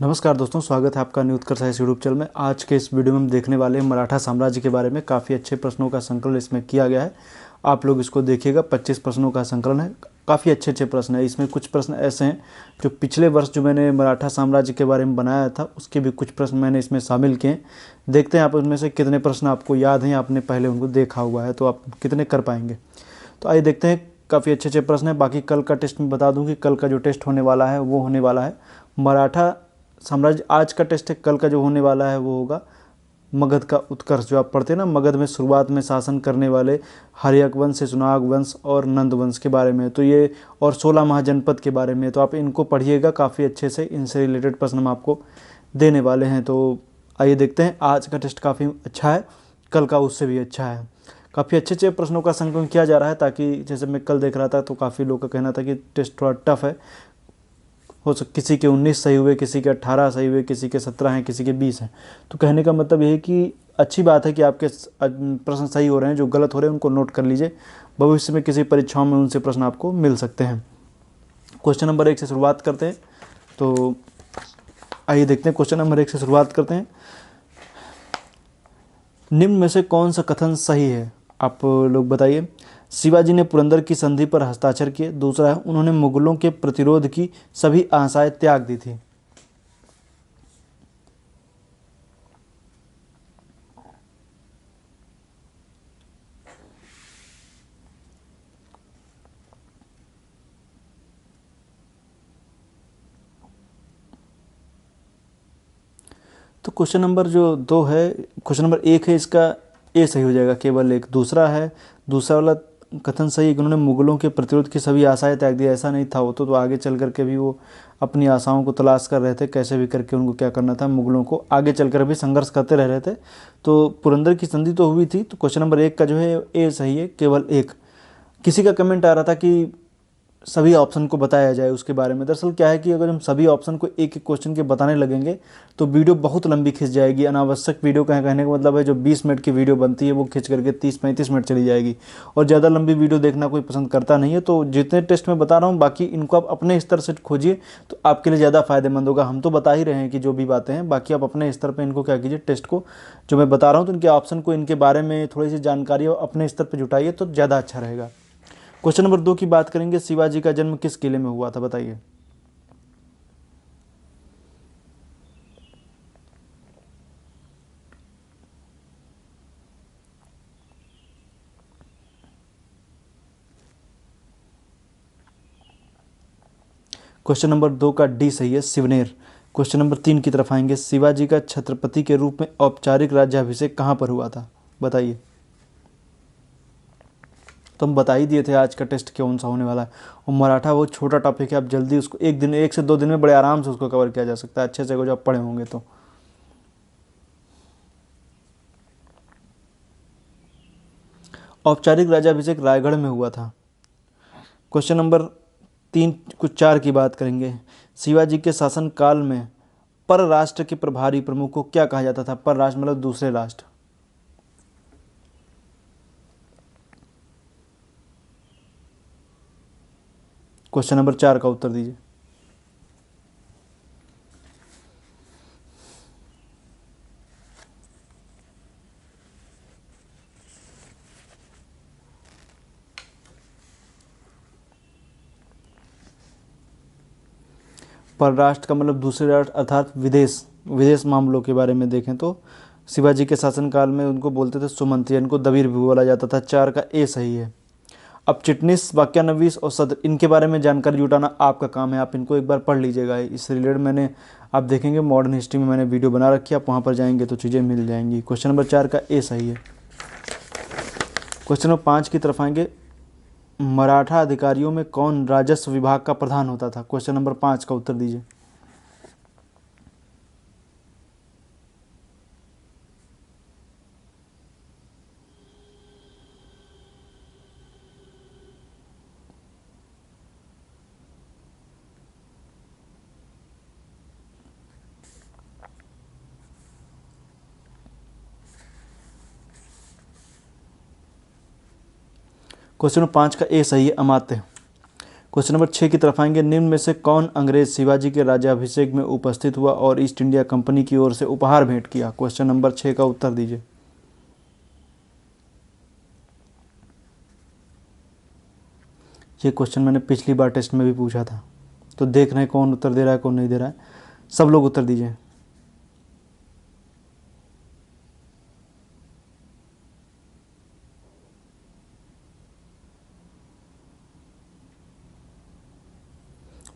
नमस्कार दोस्तों, स्वागत है आपका न्यू उत्कर्ष साइंस यूट्यूब चैनल में। आज के इस वीडियो में हम देखने वाले हैं मराठा साम्राज्य के बारे में। काफ़ी अच्छे प्रश्नों का संकलन इसमें किया गया है, आप लोग इसको देखिएगा। 25 प्रश्नों का संकलन है, काफ़ी अच्छे प्रश्न है। इसमें कुछ प्रश्न ऐसे हैं जो पिछले वर्ष जो मैंने मराठा साम्राज्य के बारे में बनाया था उसके भी कुछ प्रश्न मैंने इसमें शामिल किए हैं। देखते हैं आप उनमें से कितने प्रश्न आपको याद हैं, आपने पहले उनको देखा हुआ है, तो आप कितने कर पाएंगे। तो आइए देखते हैं। काफ़ी अच्छे प्रश्न हैं। बाकी कल का टेस्ट में बता दूं कि कल का जो टेस्ट होने वाला है वो होने वाला है मराठा साम्राज्य। आज का टेस्ट है, कल का जो होने वाला है वो होगा मगध का उत्कर्ष। जो आप पढ़ते हैं ना, मगध में शुरुआत में शासन करने वाले हर्यक वंश, शेषनाग वंश और नंद वंश के बारे में, तो ये और 16 महाजनपद के बारे में। तो आप इनको पढ़िएगा काफ़ी अच्छे से, इनसे रिलेटेड प्रश्न हम आपको देने वाले हैं। तो आइए देखते हैं। आज का टेस्ट काफ़ी अच्छा है, कल का उससे भी अच्छा है। काफ़ी अच्छे प्रश्नों का संकलन किया जा रहा है, ताकि जैसे मैं कल देख रहा था तो काफ़ी लोग का कहना था कि टेस्ट थोड़ा टफ है। किसी के 19 सही हुए, किसी के 18 सही हुए, किसी के 17 हैं, किसी के 20 हैं। तो कहने का मतलब ये है कि अच्छी बात है कि आपके प्रश्न सही हो रहे हैं। जो गलत हो रहे हैं उनको नोट कर लीजिए, भविष्य में किसी परीक्षाओं में उनसे प्रश्न आपको मिल सकते हैं। क्वेश्चन नंबर 1 से शुरुआत करते हैं। तो आइए देखते हैं, क्वेश्चन नंबर 1 से शुरुआत करते हैं। निम्न में से कौन सा कथन सही है, आप लोग बताइए। शिवाजी ने पुरंदर की संधि पर हस्ताक्षर किए। दूसरा है, उन्होंने मुगलों के प्रतिरोध की सभी आशाएं त्याग दी थी। तो क्वेश्चन नंबर जो 2 है, क्वेश्चन नंबर 1 है, इसका ए सही हो जाएगा, केवल एक। दूसरा है, दूसरा वाला कथन सही है कि उन्होंने मुगलों के प्रतिरोध की सभी आशाएं त्याग दी। ऐसा नहीं था, वो तो आगे चल करके भी वो अपनी आशाओं को तलाश कर रहे थे, कैसे भी करके उनको क्या करना था, मुगलों को आगे चलकर भी संघर्ष करते रह रहे थे। तो पुरंदर की संधि तो हुई थी। तो क्वेश्चन नंबर 1 का जो है ए सही है, केवल एक। किसी का कमेंट आ रहा था कि सभी ऑप्शन को बताया जाए उसके बारे में। दरअसल क्या है कि अगर हम सभी ऑप्शन को एक एक क्वेश्चन के बताने लगेंगे तो वीडियो बहुत लंबी खिंच जाएगी। अनावश्यक वीडियो कहने का मतलब है जो 20 मिनट की वीडियो बनती है वो खिंच करके 30-35 मिनट चली जाएगी, और ज़्यादा लंबी वीडियो देखना कोई पसंद करता नहीं है। तो जितने टेस्ट मैं बता रहा हूँ, बाकी इनको आप अपने स्तर से खोजिए तो आपके लिए ज़्यादा फायदेमंद होगा। हम तो बता ही रहे हैं कि जो भी बातें हैं, बाकी आप अपने स्तर पर इनको क्या कीजिए, टेस्ट को जो मैं बता रहा हूँ तो इनके ऑप्शन को, इनके बारे में थोड़ी सी जानकारी अपने स्तर पर जुटाइए तो ज़्यादा अच्छा रहेगा। क्वेश्चन नंबर 2 की बात करेंगे। शिवाजी का जन्म किस किले में हुआ था, बताइए। क्वेश्चन नंबर 2 का डी सही है, सिवनेर। क्वेश्चन नंबर 3 की तरफ आएंगे। शिवाजी का छत्रपति के रूप में औपचारिक राज्याभिषेक कहाँ पर हुआ था, बताइए। तो हम बता ही दिए थे आज का टेस्ट कौन सा होने वाला है। और मराठा वो छोटा टॉपिक है, आप जल्दी उसको एक दिन, 1 से 2 दिन में बड़े आराम से उसको कवर किया जा सकता है, अच्छे से जो आप पढ़े होंगे तो। औपचारिक राज्याभिषेक रायगढ़ में हुआ था। क्वेश्चन नंबर 3 कुछ 4 की बात करेंगे। शिवाजी के शासनकाल में पर राष्ट्र के प्रभारी प्रमुख को क्या कहा जाता था। पर राष्ट्र मतलब दूसरे राष्ट्र। क्वेश्चन नंबर 4 का उत्तर दीजिए। परराष्ट्र का मतलब दूसरे राष्ट्र, अर्थात विदेश। विदेश मामलों के बारे में देखें तो शिवाजी के शासनकाल में उनको बोलते थे सुमंत्री, इनको दबीर भी बोला जाता था। 4 का ए सही है। अब चिटनिस, वाक्यानवीस और सदर, इनके बारे में जानकारी जुटाना आपका काम है। आप इनको एक बार पढ़ लीजिएगा। इससे रिलेटेड मैंने, आप देखेंगे मॉडर्न हिस्ट्री में मैंने वीडियो बना रखी है, आप वहाँ पर जाएंगे तो चीज़ें मिल जाएंगी। क्वेश्चन नंबर 4 का ए सही है। क्वेश्चन नंबर 5 की तरफ आएंगे। मराठा अधिकारियों में कौन राजस्व विभाग का प्रधान होता था। क्वेश्चन नंबर 5 का उत्तर दीजिए। क्वेश्चन नंबर 5 का ए सही है, अमात्य। क्वेश्चन नंबर 6 की तरफ आएंगे। निम्न में से कौन अंग्रेज शिवाजी के राज्याभिषेक में उपस्थित हुआ और ईस्ट इंडिया कंपनी की ओर से उपहार भेंट किया? क्वेश्चन नंबर 6 का उत्तर दीजिए। ये क्वेश्चन मैंने पिछली बार टेस्ट में भी पूछा था, तो देख रहे हैं कौन उत्तर दे रहा है कौन नहीं दे रहा है। सब लोग उत्तर दीजिए।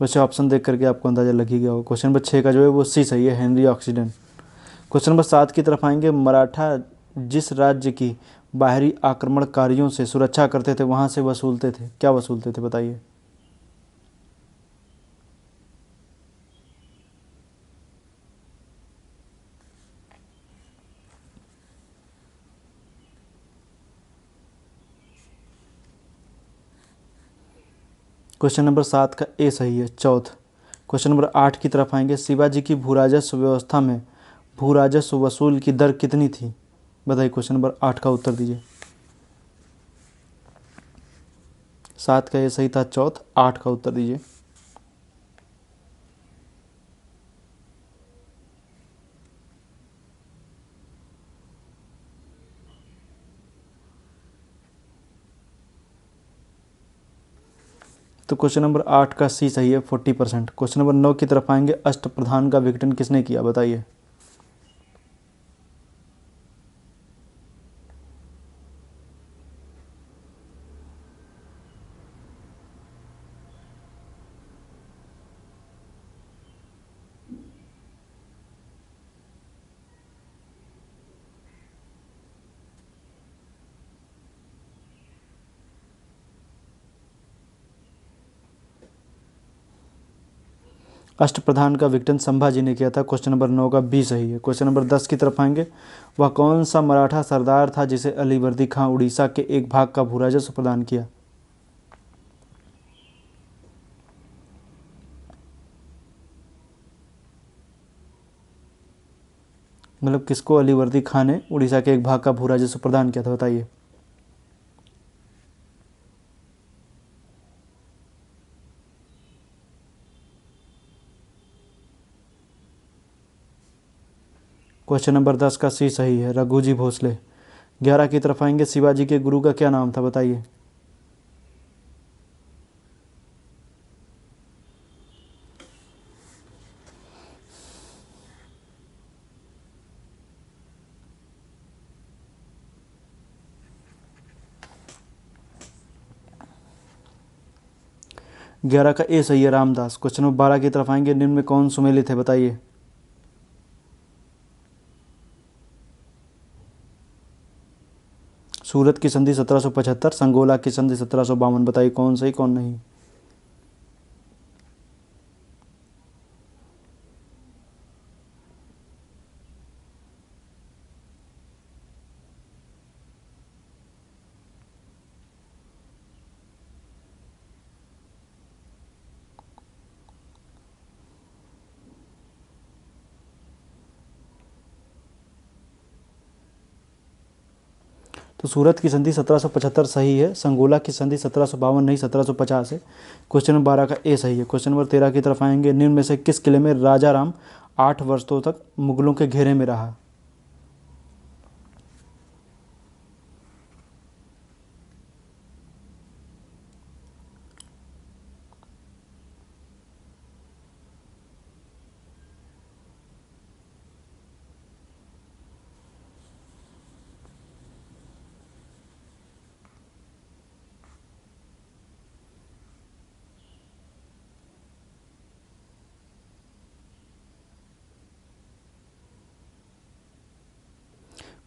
वैसे ऑप्शन देख करके आपको अंदाजा लग ही गया होगा। क्वेश्चन नंबर 6 का जो है वो सी सही है, हेनरी ऑक्सीजन। क्वेश्चन नंबर 7 की तरफ आएंगे। मराठा जिस राज्य की बाहरी आक्रमणकारियों से सुरक्षा करते थे वहां से वसूलते थे, क्या वसूलते थे बताइए? क्वेश्चन नंबर 7 का ए सही है, चौथ। क्वेश्चन नंबर 8 की तरफ आएंगे। शिवाजी की भूराजस्व व्यवस्था में भूराजस्व वसूल की दर कितनी थी? बताइए। क्वेश्चन नंबर 8 का उत्तर दीजिए। 7 का ये सही था, चौथ। 8 का उत्तर दीजिए। तो क्वेश्चन नंबर 8 का सी सही है, 40%। क्वेश्चन नंबर 9 की तरफ आएंगे। अष्टप्रधान का विघटन किसने किया? बताइए। अष्टप्रधान का विघटन संभाजी ने किया था। क्वेश्चन नंबर 9 का बी सही है। क्वेश्चन नंबर 10 की तरफ आएंगे। वह कौन सा मराठा सरदार था जिसे अलीवर्दी खां उड़ीसा के एक भाग का भूराजस्व प्रदान किया? मतलब किसको अलीवर्दी खां ने उड़ीसा के एक भाग का भू राजस्व प्रदान किया था, बताइए। क्वेश्चन नंबर 10 का सी सही है, रघुजी भोसले। 11 की तरफ आएंगे। शिवाजी के गुरु का क्या नाम था, बताइए। ग्यारह का ए सही है, रामदास। क्वेश्चन नंबर 12 की तरफ आएंगे। निम्न में कौन सुमेलित है, बताइए। सूरत की संधि 1775, संगोला की संधि 1752। बताइए कौन सही कौन नहीं। तो सूरत की संधि 1775 सही है, संगोला की संधि 1752 नहीं 1750 है। क्वेश्चन नंबर 12 का ए सही है। क्वेश्चन नंबर 13 की तरफ आएंगे। निम्न में से किस किले में राजा राम 8 वर्षों तक मुगलों के घेरे में रहा?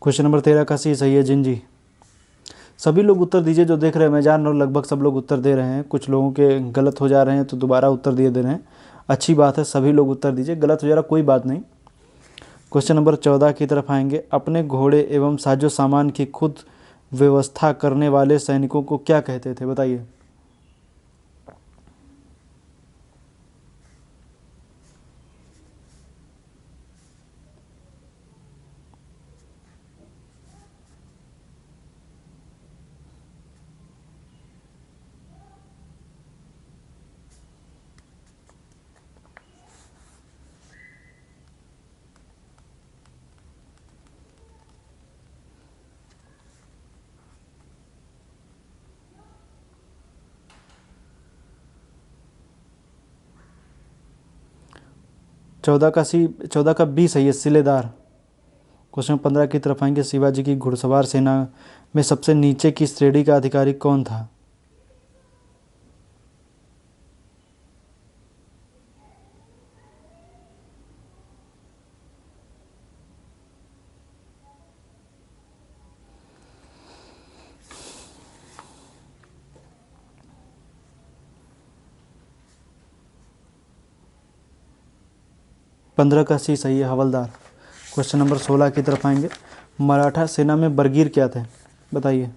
क्वेश्चन नंबर 13 का सी सही है, जिंजी। सभी लोग उत्तर दीजिए जो देख रहे हैं। मैं जान रहा हूँ लगभग सब लोग उत्तर दे रहे हैं, कुछ लोगों के गलत हो जा रहे हैं तो दोबारा उत्तर दिए दे रहे हैं। अच्छी बात है, सभी लोग उत्तर दीजिए। गलत हो जा रहा कोई बात नहीं। क्वेश्चन नंबर 14 की तरफ आएंगे। अपने घोड़े एवं साजो सामान की खुद व्यवस्था करने वाले सैनिकों को क्या कहते थे, बताइए। 14 का बी सही है, सिलेदार। क्वेश्चन 15 की तरफ आएंगे, शिवाजी की घुड़सवार सेना में सबसे नीचे की श्रेणी का अधिकारी कौन था? पंद्रह का सी सही है, हवलदार। क्वेश्चन नंबर 16 की तरफ आएंगे, मराठा सेना में बरगीर क्या थे? बताइए।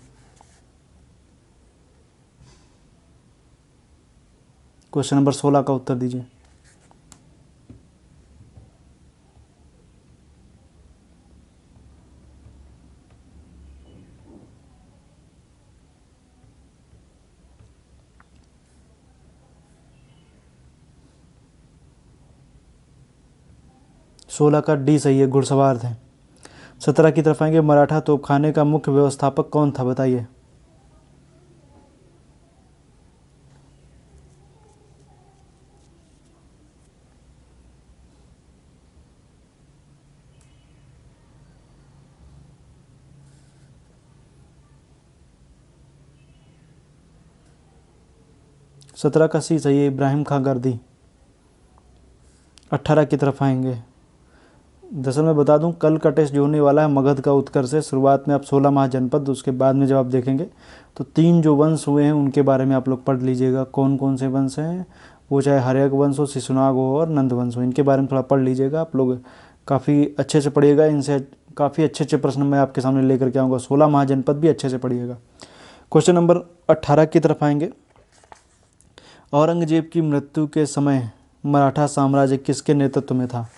क्वेश्चन नंबर 16 का उत्तर दीजिए। सोलह का डी सही है, घुड़सवार थे। 17 की तरफ आएंगे, मराठा तोपखाने का मुख्य व्यवस्थापक कौन था? बताइए। सत्रह का सी सही है, इब्राहिम खां गर्दी। 18 की तरफ आएंगे, दरअसल मैं बता दूं, कल का टेस्ट जो होने वाला है मगध का उत्कर्ष से, शुरुआत में आप 16 महाजनपद, उसके बाद में जब आप देखेंगे तो 3 जो वंश हुए हैं उनके बारे में आप लोग पढ़ लीजिएगा। कौन कौन से वंश हैं वो, चाहे हर्यक वंश हो, शिशुनाग हो और नंद वंश हो, इनके बारे में थोड़ा पढ़ लीजिएगा आप लोग। काफ़ी अच्छे से पढ़िएगा, इनसे काफ़ी अच्छे अच्छे प्रश्न मैं आपके सामने लेकर के आऊँगा। 16 महाजनपद भी अच्छे से पढ़िएगा। क्वेश्चन नंबर 18 की तरफ आएंगे, औरंगजेब की मृत्यु के समय मराठा साम्राज्य किसके नेतृत्व में था?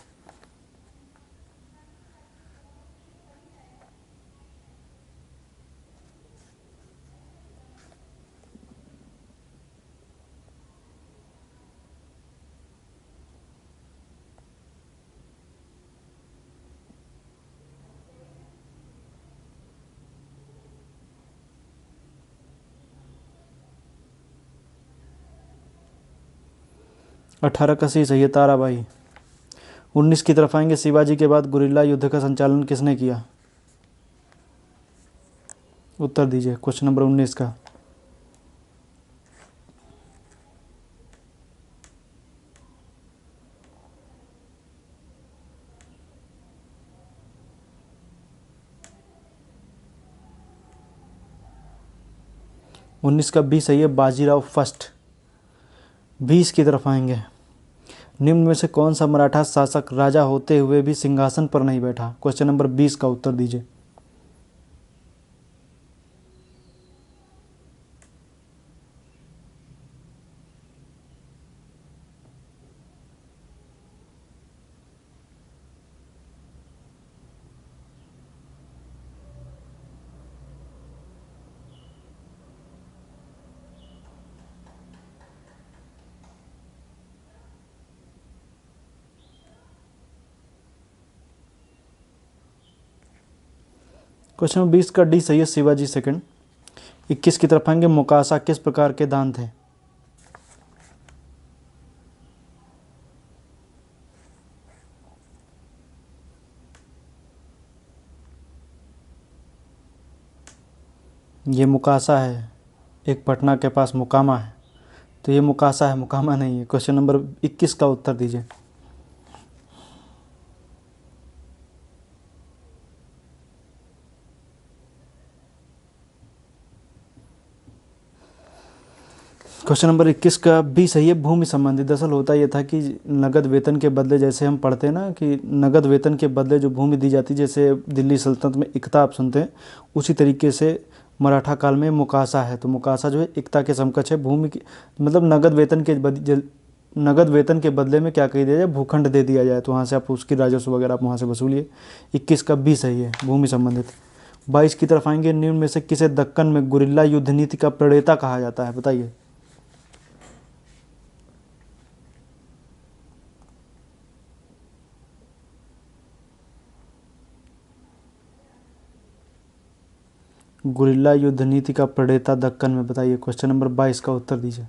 अठारह का सी सही है, ताराबाई। 19 की तरफ आएंगे, शिवाजी के बाद गुरिल्ला युद्ध का संचालन किसने किया? उत्तर दीजिए क्वेश्चन नंबर 19 का। उन्नीस का बी सही है, बाजीराव फर्स्ट। 20 की तरफ आएंगे, निम्न में से कौन सा मराठा शासक राजा होते हुए भी सिंहासन पर नहीं बैठा? क्वेश्चन नंबर 20 का उत्तर दीजिए। क्वेश्चन नंबर 20 का डी सही है, शिवाजी सेकंड। 21 की तरफ आएंगे, मुकासा किस प्रकार के दान थे? ये मुकासा है, एक पटना के पास मुकामा है, तो ये मुकासा है, मुकामा नहीं है। क्वेश्चन नंबर 21 का उत्तर दीजिए। क्वेश्चन नंबर 21 का भी सही है, भूमि संबंधी। दरअसल होता यह था कि नगद वेतन के बदले, जैसे हम पढ़ते हैं ना कि नगद वेतन के बदले जो भूमि दी जाती, जैसे दिल्ली सल्तनत में इक्ता आप सुनते हैं, उसी तरीके से मराठा काल में मुकासा है। तो मुकासा जो है इक्ता के समकक्ष है, भूमि की मतलब नगद वेतन के बदले में क्या कह दिया जाए, भूखंड दे दिया जाए, तो वहाँ से आप उसकी राजस्व वगैरह आप वहाँ से वसूलिए। 21 का भी सही है, भूमि संबंधित। 22 की तरफ आएंगे, निम्न में से किसे दक्कन में गुरिल्ला युद्ध नीति का प्रणेता कहा जाता है? बताइए। गुरिल्ला युद्ध नीति का प्रणेता दक्कन में, बताइए। क्वेश्चन नंबर 22 का उत्तर दीजिए।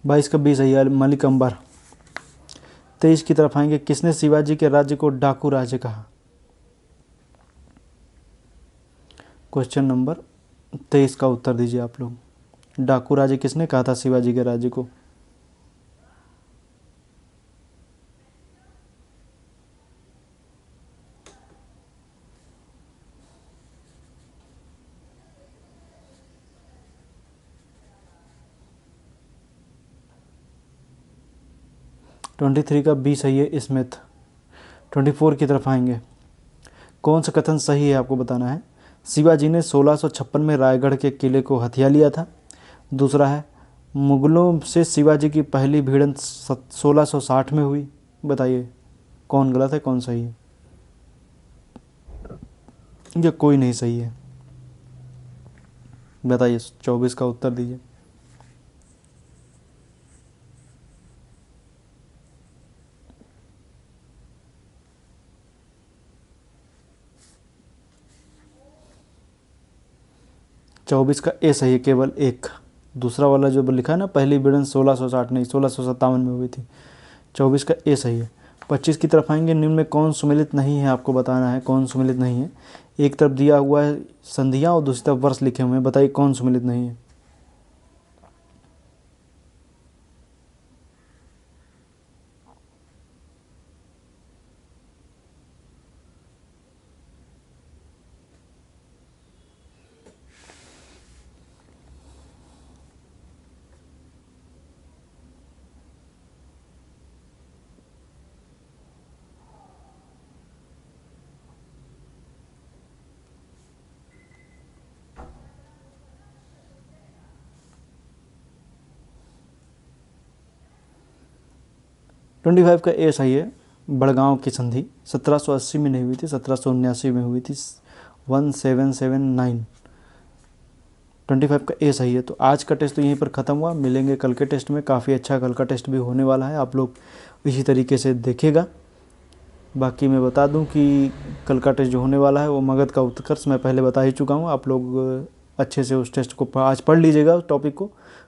22 का 20 है मलिक अंबर। 23 की तरफ आएंगे, किसने शिवाजी के राज्य को डाकू राज्य कहा? क्वेश्चन नंबर 23 का उत्तर दीजिए आप लोग। डाकू राज्य किसने कहा था शिवाजी के राज्य को? ट्वेंटी थ्री का 20 है स्मिथ। 24 की तरफ आएंगे, कौन सा कथन सही है आपको बताना है। शिवाजी ने 1656 में रायगढ़ के किले को हथिया लिया था। दूसरा है, मुगलों से शिवाजी की पहली भिड़ंत 1660 में हुई। बताइए कौन गलत है कौन सही है? या कोई नहीं सही है? बताइए, 24 का उत्तर दीजिए। चौबीस का ए सही है, केवल एक। दूसरा वाला जो लिखा है ना, पहली भिड़ंत 1660 नहीं 1657 में हुई थी। 24 का ए सही है। 25 की तरफ आएंगे, निम्न में कौन सुमेलित नहीं है, आपको बताना है कौन सुमेलित नहीं है। एक तरफ दिया हुआ है संधियाँ और दूसरी तरफ वर्ष लिखे हुए हैं, बताइए कौन सुमेलित नहीं है। ट्वेंटी फाइव का ए सही है। बड़गांव की संधि 1780 में नहीं हुई थी, 1779 में हुई थी। 1779। 25 का ए सही है। तो आज का टेस्ट तो यहीं पर ख़त्म हुआ, मिलेंगे कल के टेस्ट में। काफ़ी अच्छा कल का टेस्ट भी होने वाला है, आप लोग इसी तरीके से देखेगा। बाकी मैं बता दूं कि कल का टेस्ट जो होने वाला है वो मगध का उत्कर्ष, मैं पहले बता ही चुका हूँ। आप लोग अच्छे से उस टेस्ट को आज पढ़ लीजिएगा, उस टॉपिक को,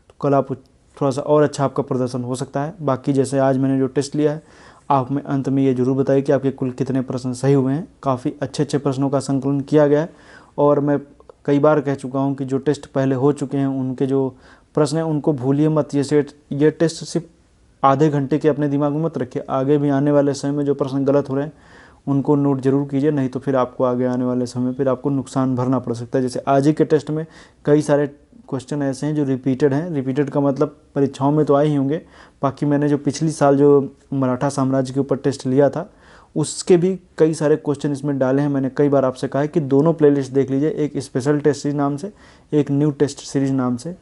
तो कल आप थोड़ा सा और अच्छा आपका प्रदर्शन हो सकता है। बाकी जैसे आज मैंने जो टेस्ट लिया है, आप में अंत में ये जरूर बताइए कि आपके कुल कितने प्रश्न सही हुए हैं। काफ़ी अच्छे अच्छे प्रश्नों का संकलन किया गया है, और मैं कई बार कह चुका हूँ कि जो टेस्ट पहले हो चुके हैं उनके जो प्रश्न हैं उनको भूलिए मत। ये टेस्ट सिर्फ आधे घंटे के अपने दिमाग में मत रखिए। आगे भी आने वाले समय में जो प्रश्न गलत हो रहे हैं उनको नोट जरूर कीजिए, नहीं तो फिर आपको आगे आने वाले समय फिर आपको नुकसान भरना पड़ सकता है। जैसे आज ही के टेस्ट में कई सारे क्वेश्चन ऐसे हैं जो रिपीटेड हैं। रिपीटेड का मतलब परीक्षाओं में तो आए ही होंगे। बाकी मैंने जो पिछली साल जो मराठा साम्राज्य के ऊपर टेस्ट लिया था उसके भी कई सारे क्वेश्चन इसमें डाले हैं। मैंने कई बार आपसे कहा है कि दोनों प्लेलिस्ट देख लीजिए, एक स्पेशल टेस्ट सीरीज नाम से, एक न्यू टेस्ट सीरीज नाम से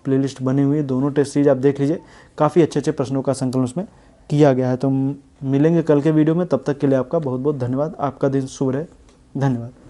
प्लेलिस्ट बनी हुई है। दोनों टेस्ट सीरीज आप देख लीजिए, काफ़ी अच्छे अच्छे प्रश्नों का संकलन उसमें किया गया है। तो मिलेंगे कल के वीडियो में, तब तक के लिए आपका बहुत बहुत धन्यवाद। आपका दिन शुभ रहे, धन्यवाद।